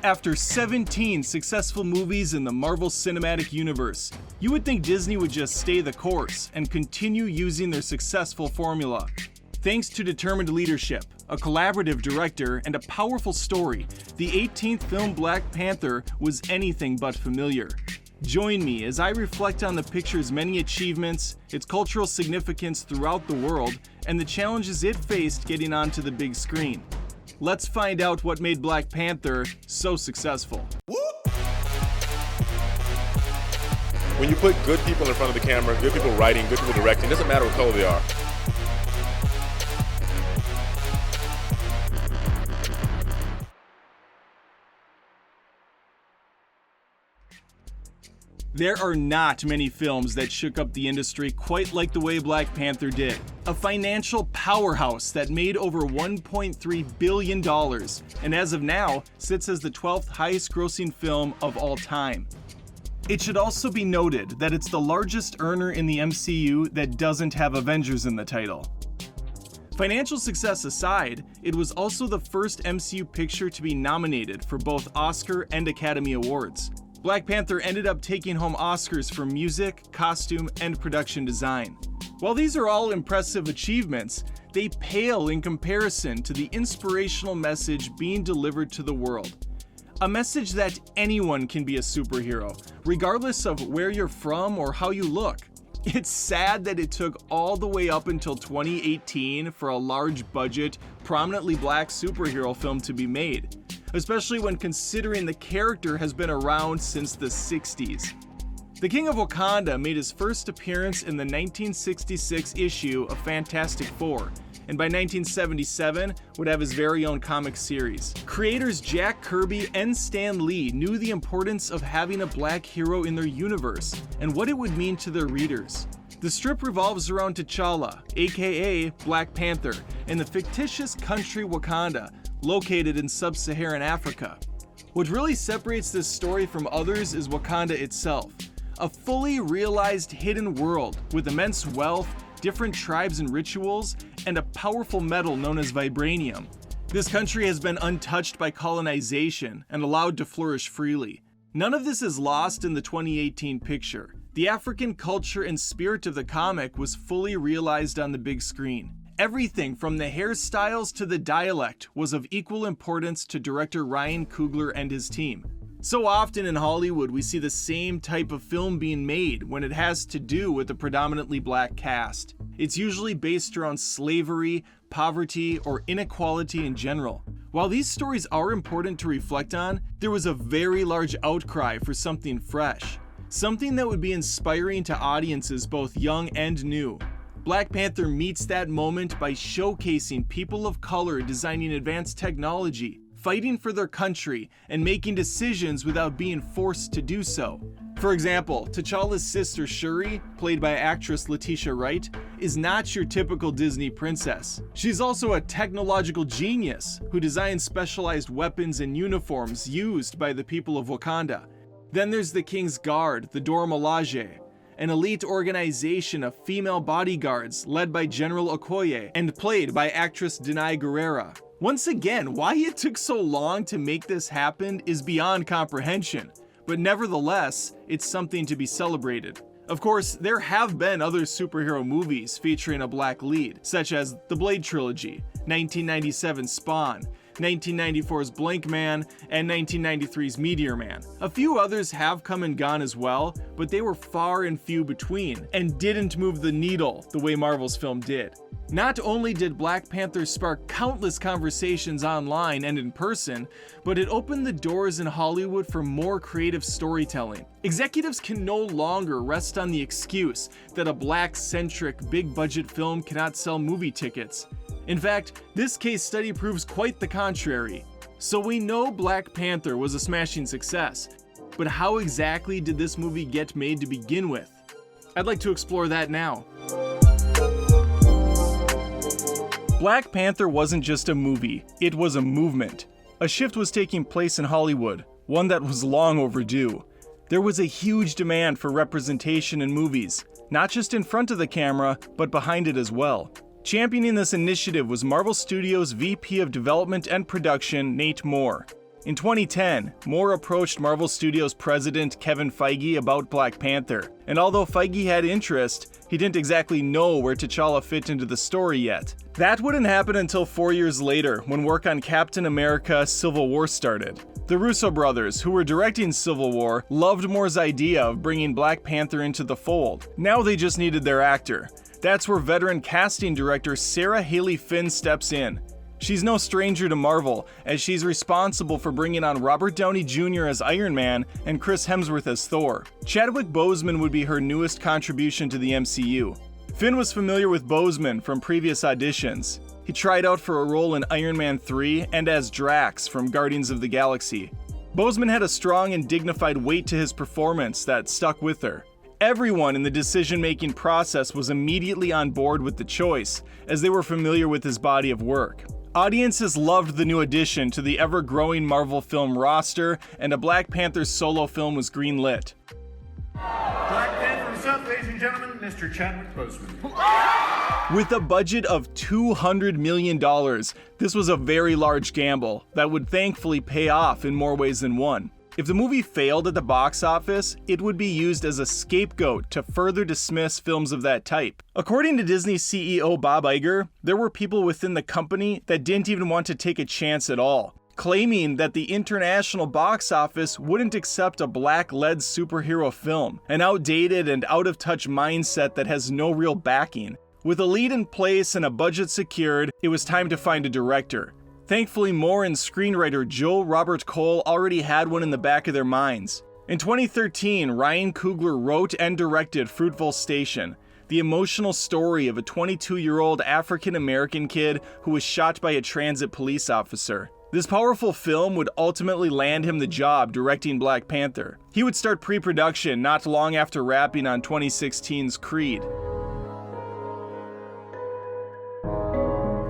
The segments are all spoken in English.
After 17 successful movies in the Marvel Cinematic Universe, you would think Disney would just stay the course and continue using their successful formula. Thanks to determined leadership, a collaborative director, and a powerful story, the 18th film Black Panther was anything but familiar. Join me as I reflect on the picture's many achievements, its cultural significance throughout the world, and the challenges it faced getting onto the big screen. Let's find out what made Black Panther so successful. When you put good people in front of the camera, good people writing, good people directing, it doesn't matter what color they are. There are not many films that shook up the industry quite like the way Black Panther did. A financial powerhouse that made over $1.3 billion, and as of now, sits as the 12th highest grossing film of all time. It should also be noted that it's the largest earner in the MCU that doesn't have Avengers in the title. Financial success aside, it was also the first MCU picture to be nominated for both Oscar and Academy Awards. Black Panther ended up taking home Oscars for music, costume, and production design. While these are all impressive achievements, they pale in comparison to the inspirational message being delivered to the world. A message that anyone can be a superhero, regardless of where you're from or how you look. It's sad that it took all the way up until 2018 for a large budget, prominently black superhero film to be made, especially when considering the character has been around since the 60s. The King of Wakanda made his first appearance in the 1966 issue of Fantastic Four, and by 1977 would have his very own comic series. Creators Jack Kirby and Stan Lee knew the importance of having a black hero in their universe, and what it would mean to their readers. The strip revolves around T'Challa, aka Black Panther, in the fictitious country Wakanda, located in sub-Saharan Africa. What really separates this story from others is Wakanda itself, a fully realized hidden world with immense wealth, different tribes and rituals, and a powerful metal known as vibranium. This country has been untouched by colonization and allowed to flourish freely. None of this is lost in the 2018 picture. The African culture and spirit of the comic was fully realized on the big screen. Everything from the hairstyles to the dialect was of equal importance to director Ryan Coogler and his team. So often in Hollywood, we see the same type of film being made when it has to do with a predominantly black cast. It's usually based around slavery, poverty, or inequality in general. While these stories are important to reflect on, there was a very large outcry for something fresh, something that would be inspiring to audiences both young and new. Black Panther meets that moment by showcasing people of color designing advanced technology, fighting for their country, and making decisions without being forced to do so. For example, T'Challa's sister Shuri, played by actress Letitia Wright, is not your typical Disney princess. She's also a technological genius who designs specialized weapons and uniforms used by the people of Wakanda. Then there's the King's Guard, the Dora Milaje, an elite organization of female bodyguards led by General Okoye and played by actress Denai Guerrera. Once again, why it took so long to make this happen is beyond comprehension, but nevertheless, it's something to be celebrated. Of course, there have been other superhero movies featuring a black lead, such as the Blade Trilogy, 1997's Spawn, 1994's Blank Man, and 1993's Meteor Man. A few others have come and gone as well, but they were far and few between, and didn't move the needle the way Marvel's film did. Not only did Black Panther spark countless conversations online and in person, but it opened the doors in Hollywood for more creative storytelling. Executives can no longer rest on the excuse that a black-centric, big-budget film cannot sell movie tickets. In fact, this case study proves quite the contrary. So we know Black Panther was a smashing success, but how exactly did this movie get made to begin with? I'd like to explore that now. Black Panther wasn't just a movie, it was a movement. A shift was taking place in Hollywood, one that was long overdue. There was a huge demand for representation in movies, not just in front of the camera, but behind it as well. Championing this initiative was Marvel Studios' VP of Development and Production, Nate Moore. In 2010, Moore approached Marvel Studios president Kevin Feige about Black Panther, and although Feige had interest, he didn't exactly know where T'Challa fit into the story yet. That wouldn't happen until 4 years later, when work on Captain America: Civil War started. The Russo brothers, who were directing Civil War, loved Moore's idea of bringing Black Panther into the fold. Now they just needed their actor. That's where veteran casting director Sarah Haley Finn steps in. She's no stranger to Marvel, as she's responsible for bringing on Robert Downey Jr. as Iron Man and Chris Hemsworth as Thor. Chadwick Boseman would be her newest contribution to the MCU. Finn was familiar with Boseman from previous auditions. He tried out for a role in Iron Man 3 and as Drax from Guardians of the Galaxy. Boseman had a strong and dignified weight to his performance that stuck with her. Everyone in the decision-making process was immediately on board with the choice, as they were familiar with his body of work. Audiences loved the new addition to the ever-growing Marvel film roster, and a Black Panther solo film was greenlit. Black Panther himself, ladies and gentlemen, Mr. Chadwick Boseman. With a budget of $200 million, this was a very large gamble that would thankfully pay off in more ways than one. If the movie failed at the box office, it would be used as a scapegoat to further dismiss films of that type. According to Disney CEO Bob Iger, there were people within the company that didn't even want to take a chance at all, claiming that the international box office wouldn't accept a black-led superhero film, an outdated and out-of-touch mindset that has no real backing. With a lead in place and a budget secured, it was time to find a director. Thankfully, Moore and screenwriter Joe Robert Cole already had one in the back of their minds. In 2013, Ryan Coogler wrote and directed Fruitvale Station, the emotional story of a 22-year-old African-American kid who was shot by a transit police officer. This powerful film would ultimately land him the job directing Black Panther. He would start pre-production not long after wrapping on 2016's Creed.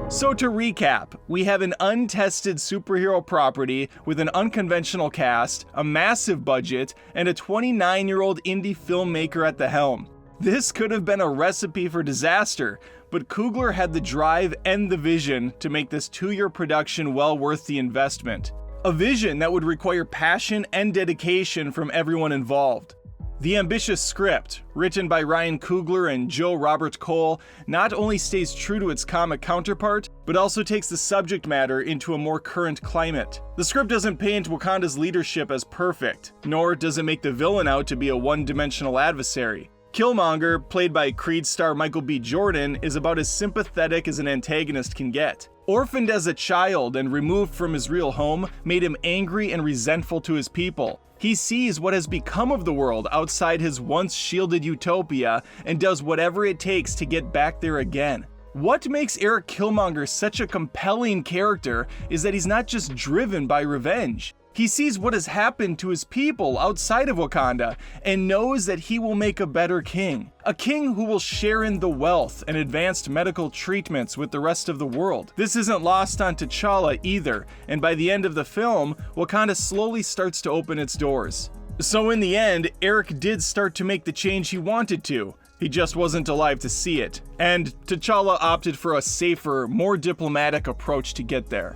So to recap, we have an untested superhero property with an unconventional cast, a massive budget, and a 29-year-old indie filmmaker at the helm. This could have been a recipe for disaster, but Coogler had the drive and the vision to make this 2-year production well worth the investment. A vision that would require passion and dedication from everyone involved. The ambitious script, written by Ryan Coogler and Joe Robert Cole, not only stays true to its comic counterpart, but also takes the subject matter into a more current climate. The script doesn't paint Wakanda's leadership as perfect, nor does it make the villain out to be a one-dimensional adversary. Killmonger, played by Creed star Michael B. Jordan, is about as sympathetic as an antagonist can get. Orphaned as a child and removed from his real home made him angry and resentful to his people. He sees what has become of the world outside his once shielded utopia and does whatever it takes to get back there again. What makes Eric Killmonger such a compelling character is that he's not just driven by revenge. He sees what has happened to his people outside of Wakanda and knows that he will make a better king. A king who will share in the wealth and advanced medical treatments with the rest of the world. This isn't lost on T'Challa either, and by the end of the film, Wakanda slowly starts to open its doors. So in the end, Eric did start to make the change he wanted to. He just wasn't alive to see it. And T'Challa opted for a safer, more diplomatic approach to get there.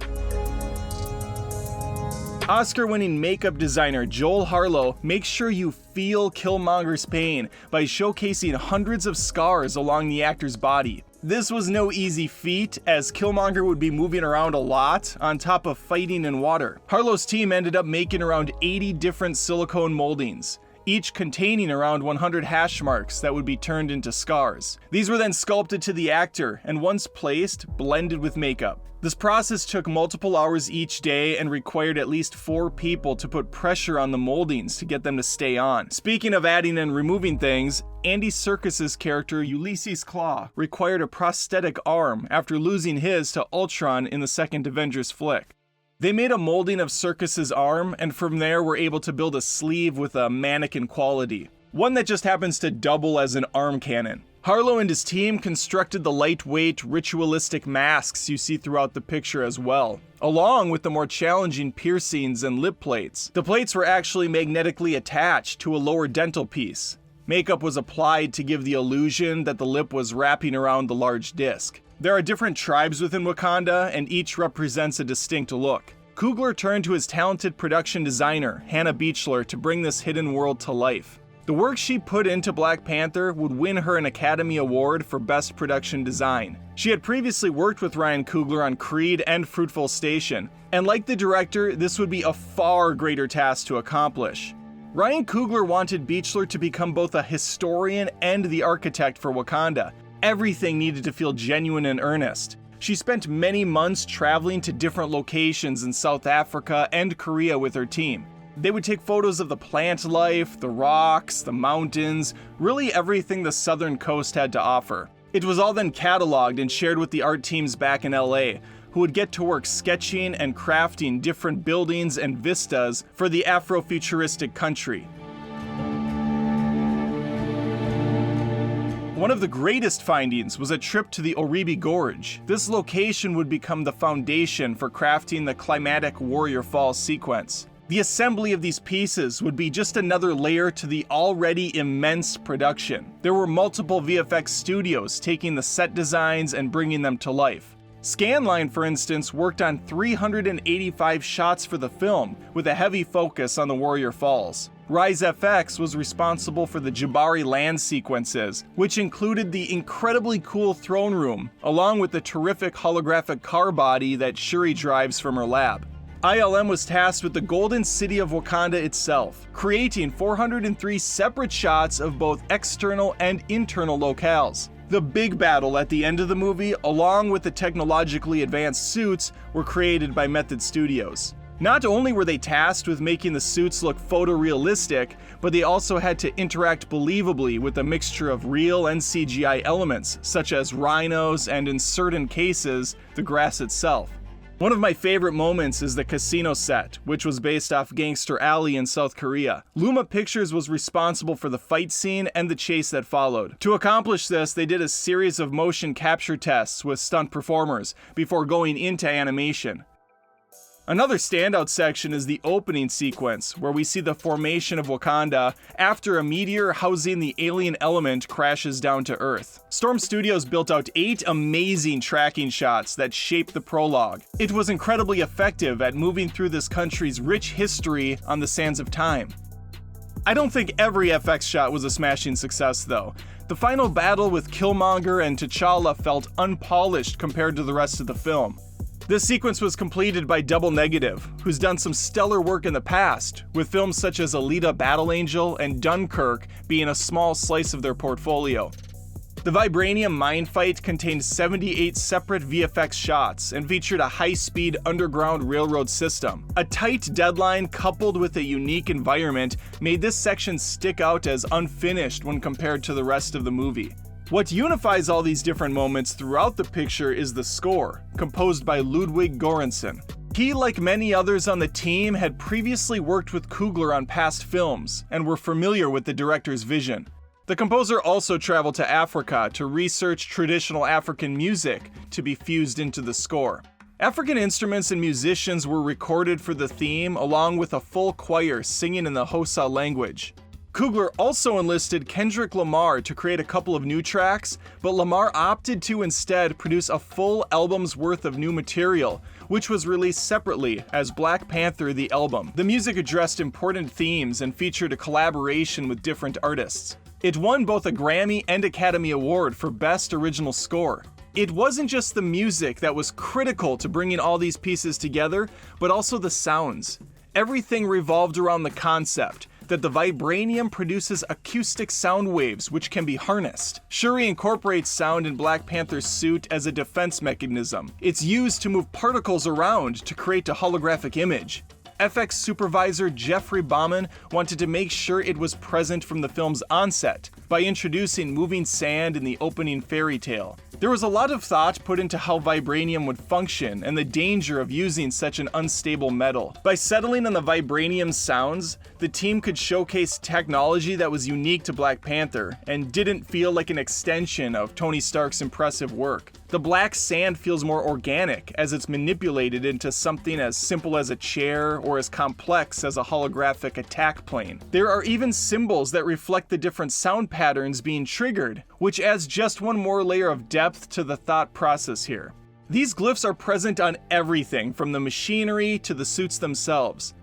Oscar-winning makeup designer Joel Harlow makes sure you feel Killmonger's pain by showcasing hundreds of scars along the actor's body. This was no easy feat, as Killmonger would be moving around a lot on top of fighting in water. Harlow's team ended up making around 80 different silicone moldings, each containing around 100 hash marks that would be turned into scars. These were then sculpted to the actor and once placed, blended with makeup. This process took multiple hours each day and required at least 4 people to put pressure on the moldings to get them to stay on. Speaking of adding and removing things, Andy Serkis's character Ulysses Claw required a prosthetic arm after losing his to Ultron in the second Avengers flick. They made a molding of Serkis's arm, and from there were able to build a sleeve with a mannequin quality, one that just happens to double as an arm cannon. Harlow and his team constructed the lightweight, ritualistic masks you see throughout the picture as well, along with the more challenging piercings and lip plates. The plates were actually magnetically attached to a lower dental piece. Makeup was applied to give the illusion that the lip was wrapping around the large disc. There are different tribes within Wakanda, and each represents a distinct look. Coogler turned to his talented production designer, Hannah Beachler, to bring this hidden world to life. The work she put into Black Panther would win her an Academy Award for Best Production Design. She had previously worked with Ryan Coogler on Creed and Fruitvale Station, and like the director, this would be a far greater task to accomplish. Ryan Coogler wanted Beachler to become both a historian and the architect for Wakanda. Everything needed to feel genuine and earnest. She spent many months traveling to different locations in South Africa and Korea with her team. They would take photos of the plant life, the rocks, the mountains, really everything the southern coast had to offer. It was all then cataloged and shared with the art teams back in LA, who would get to work sketching and crafting different buildings and vistas for the Afrofuturistic country. One of the greatest findings was a trip to the Oribi Gorge. This location would become the foundation for crafting the climatic Warrior Falls sequence. The assembly of these pieces would be just another layer to the already immense production. There were multiple VFX studios taking the set designs and bringing them to life. Scanline, for instance, worked on 385 shots for the film, with a heavy focus on the Warrior Falls. Rise FX was responsible for the Jabari land sequences, which included the incredibly cool throne room, along with the terrific holographic car body that Shuri drives from her lab. ILM was tasked with the Golden City of Wakanda itself, creating 403 separate shots of both external and internal locales. The big battle at the end of the movie, along with the technologically advanced suits, were created by Method Studios. Not only were they tasked with making the suits look photorealistic, but they also had to interact believably with a mixture of real and CGI elements, such as rhinos and, in certain cases, the grass itself. One of my favorite moments is the casino set, which was based off Gangster Alley in South Korea. Luma Pictures was responsible for the fight scene and the chase that followed. To accomplish this, they did a series of motion capture tests with stunt performers before going into animation. Another standout section is the opening sequence, where we see the formation of Wakanda after a meteor housing the alien element crashes down to Earth. Storm Studios built out 8 amazing tracking shots that shaped the prologue. It was incredibly effective at moving through this country's rich history on the sands of time. I don't think every FX shot was a smashing success, though. The final battle with Killmonger and T'Challa felt unpolished compared to the rest of the film. This sequence was completed by Double Negative, who's done some stellar work in the past, with films such as Alita Battle Angel and Dunkirk being a small slice of their portfolio. The Vibranium mine fight contained 78 separate VFX shots and featured a high-speed underground railroad system. A tight deadline coupled with a unique environment made this section stick out as unfinished when compared to the rest of the movie. What unifies all these different moments throughout the picture is the score, composed by Ludwig Göransson. He, like many others on the team, had previously worked with Coogler on past films and were familiar with the director's vision. The composer also traveled to Africa to research traditional African music to be fused into the score. African instruments and musicians were recorded for the theme, along with a full choir singing in the Xhosa language. Coogler also enlisted Kendrick Lamar to create a couple of new tracks, but Lamar opted to instead produce a full album's worth of new material, which was released separately as Black Panther the Album. The music addressed important themes and featured a collaboration with different artists. It won both a Grammy and Academy Award for Best Original Score. It wasn't just the music that was critical to bringing all these pieces together, but also the sounds. Everything revolved around the concept that the vibranium produces acoustic sound waves which can be harnessed. Shuri incorporates sound in Black Panther's suit as a defense mechanism. It's used to move particles around to create a holographic image. FX supervisor Jeffrey Bauman wanted to make sure it was present from the film's onset by introducing moving sand in the opening fairy tale. There was a lot of thought put into how vibranium would function and the danger of using such an unstable metal. By settling on the vibranium sounds, the team could showcase technology that was unique to Black Panther and didn't feel like an extension of Tony Stark's impressive work. The black sand feels more organic as it's manipulated into something as simple as a chair or as complex as a holographic attack plane. There are even symbols that reflect the different sound patterns being triggered, which adds just one more layer of depth to the thought process here. These glyphs are present on everything from the machinery to the suits themselves.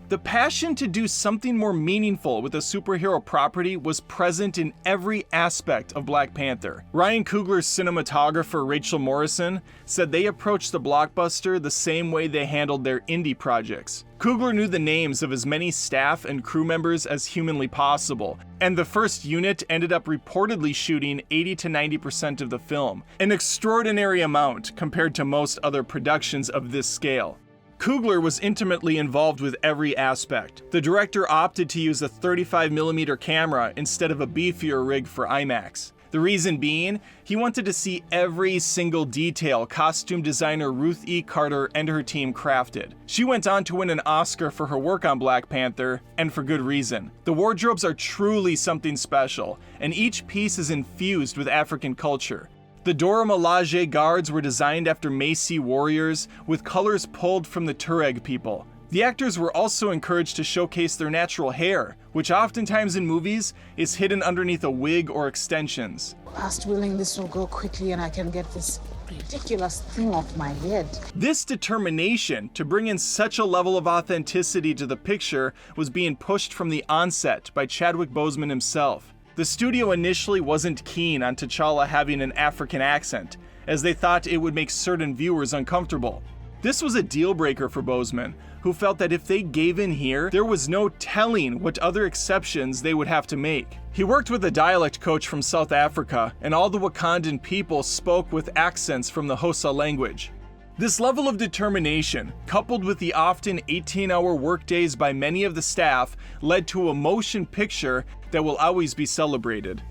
The passion to do something more meaningful with a superhero property was present in every aspect of Black Panther. Ryan Coogler's cinematographer Rachel Morrison said they approached the blockbuster the same way they handled their indie projects. Coogler knew the names of as many staff and crew members as humanly possible, and the first unit ended up reportedly shooting 80 to 90% of the film, an extraordinary amount compared to most other productions of this scale. Coogler was intimately involved with every aspect. The director opted to use a 35mm camera instead of a beefier rig for IMAX. The reason being, he wanted to see every single detail costume designer Ruth E. Carter and her team crafted. She went on to win an Oscar for her work on Black Panther, and for good reason. The wardrobes are truly something special, and each piece is infused with African culture. The Dora Milaje guards were designed after Macy warriors, with colors pulled from the Tuareg people. The actors were also encouraged to showcase their natural hair, which oftentimes in movies is hidden underneath a wig or extensions. Past willing, this will go quickly and I can get this ridiculous thing off my head. This determination to bring in such a level of authenticity to the picture was being pushed from the onset by Chadwick Boseman himself. The studio initially wasn't keen on T'Challa having an African accent, as they thought it would make certain viewers uncomfortable. This was a deal breaker for Boseman, who felt that if they gave in here, there was no telling what other exceptions they would have to make. He worked with a dialect coach from South Africa, and all the Wakandan people spoke with accents from the Xhosa language. This level of determination, coupled with the often 18-hour workdays by many of the staff, led to a motion picture that will always be celebrated.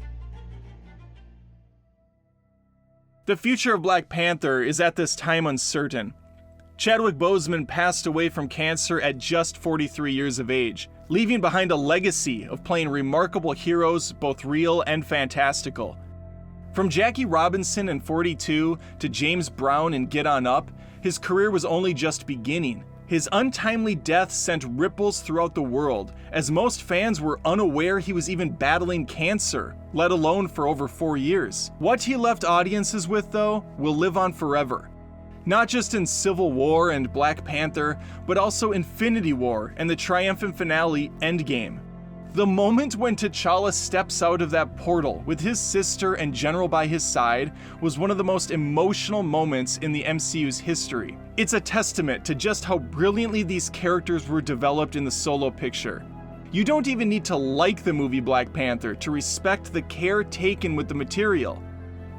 The future of Black Panther is at this time uncertain. Chadwick Boseman passed away from cancer at just 43 years of age, leaving behind a legacy of playing remarkable heroes, both real and fantastical. From Jackie Robinson in 42 to James Brown in Get On Up, his career was only just beginning. His untimely death sent ripples throughout the world, as most fans were unaware he was even battling cancer, let alone for over 4 years. What he left audiences with, though, will live on forever. Not just in Civil War and Black Panther, but also Infinity War and the triumphant finale, Endgame. The moment when T'Challa steps out of that portal with his sister and General by his side was one of the most emotional moments in the MCU's history. It's a testament to just how brilliantly these characters were developed in the solo picture. You don't even need to like the movie Black Panther to respect the care taken with the material.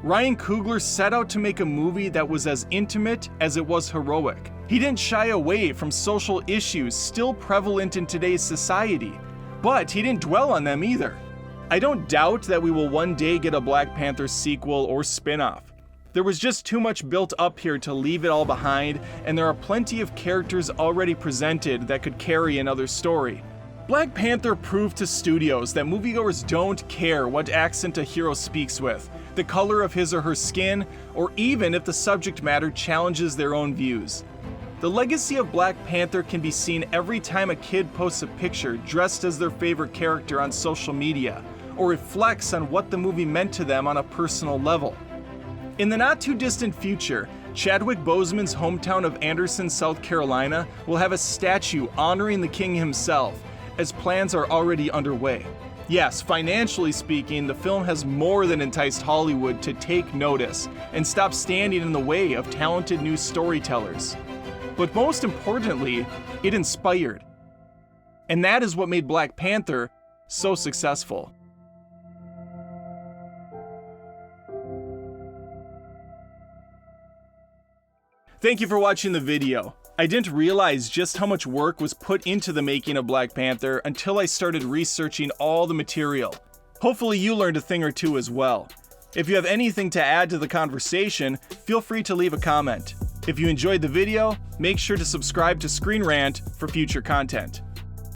Ryan Coogler set out to make a movie that was as intimate as it was heroic. He didn't shy away from social issues still prevalent in today's society, but he didn't dwell on them either. I don't doubt that we will one day get a Black Panther sequel or spin-off. There was just too much built up here to leave it all behind, and there are plenty of characters already presented that could carry another story. Black Panther proved to studios that moviegoers don't care what accent a hero speaks with, the color of his or her skin, or even if the subject matter challenges their own views. The legacy of Black Panther can be seen every time a kid posts a picture dressed as their favorite character on social media, or reflects on what the movie meant to them on a personal level. In the not too distant future, Chadwick Boseman's hometown of Anderson, South Carolina will have a statue honoring the king himself, as plans are already underway. Yes, financially speaking, the film has more than enticed Hollywood to take notice and stop standing in the way of talented new storytellers. But most importantly, it inspired. And that is what made Black Panther so successful. Thank you for watching the video. I didn't realize just how much work was put into the making of Black Panther until I started researching all the material. Hopefully you learned a thing or two as well. If you have anything to add to the conversation, feel free to leave a comment. If you enjoyed the video, make sure to subscribe to Screen Rant for future content.